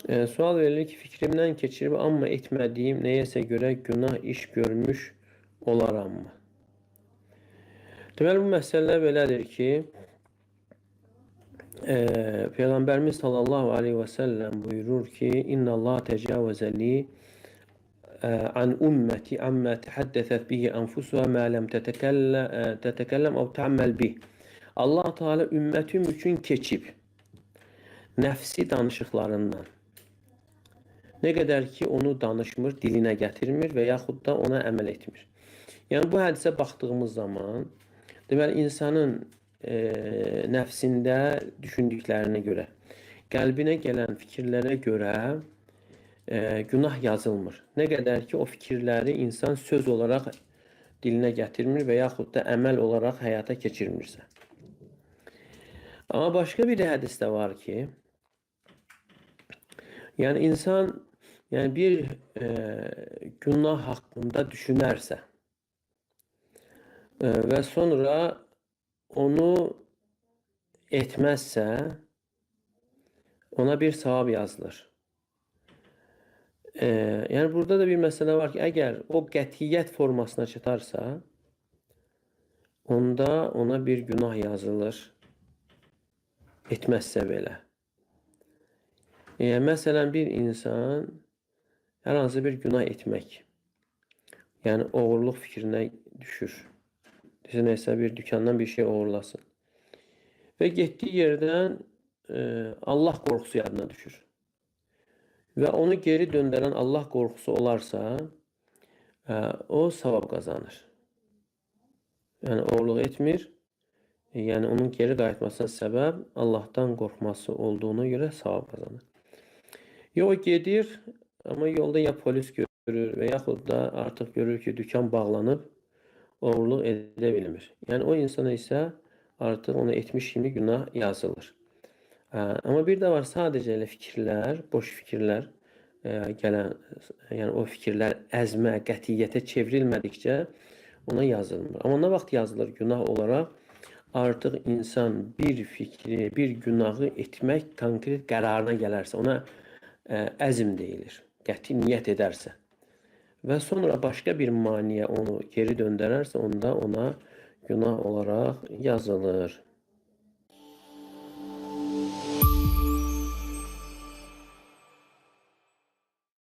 Sual verilir ki fikrimdən keçirib amma etmədiyim nəyəsə görə günah iş görmüş olaramı? Deməli bu məsələ belədir ki, Peyğəmbərimiz sallallahu aleyhi və səlləm buyurur ki, İnna Allah təcavüzə li an ümməti amma təhaddəsət bihi anfusuha mə ləm tətəkəlləm əv tə'məl bih. Allah Teala ümmətim üçün keçib nəfsi danışıqlarından. Nə qədər ki, onu danışmır, dilinə gətirmir və yaxud da ona əməl etmir. Yəni, bu hədisə baxdığımız zaman, deməli, insanın nəfsində düşündüklərinə görə, qəlbinə gələn fikirlərə görə günah yazılmır. Nə qədər ki, o fikirləri insan söz olaraq dilinə gətirmir və yaxud da əməl olaraq həyata keçirmirsə. Amma başqa bir hədis də var ki, yəni insan bir günah haqqında düşünərsə və sonra onu etməzsə, ona bir savab yazılır. Yəni burada da bir məsələ var ki, əgər o qətiyyət formasına çatarsa, onda ona bir günah yazılır, etməzsə belə. Məsələn, bir insan hər hansı bir günah etmək, yəni oğurluq fikrinə düşür. Neysə bir dükandan bir şey oğurlasın. Və getdiyi yerdən Allah qorxusu yadına düşür. Və onu geri döndərən Allah qorxusu olarsa, o savab qazanır. Yəni oğurluq etmir, yəni onun geri qayıtmasına səbəb Allahdan qorxması olduğuna görə savab qazanır. Yox, gedir, amma yolda ya polis görür və yaxud da artıq görür ki, dükan bağlanıb, oğurluq edə bilmir. Yəni o insana isə artıq onu etmiş kimi günah yazılır. Amma bir də var, sadəcə elə fikirlər, boş fikirlər gələn, yəni o fikirlər əzmə, qətiyyətə çevrilmədikcə ona yazılmır. Amma nə vaxt yazılır günah olaraq? Artıq insan bir fikri, bir günahı etmək konkret qərarına gələrsə, ona əzm deyilir, qəti niyyət edərsə və sonra başqa bir maniyə onu geri döndərərsə, onda ona günah olaraq yazılır.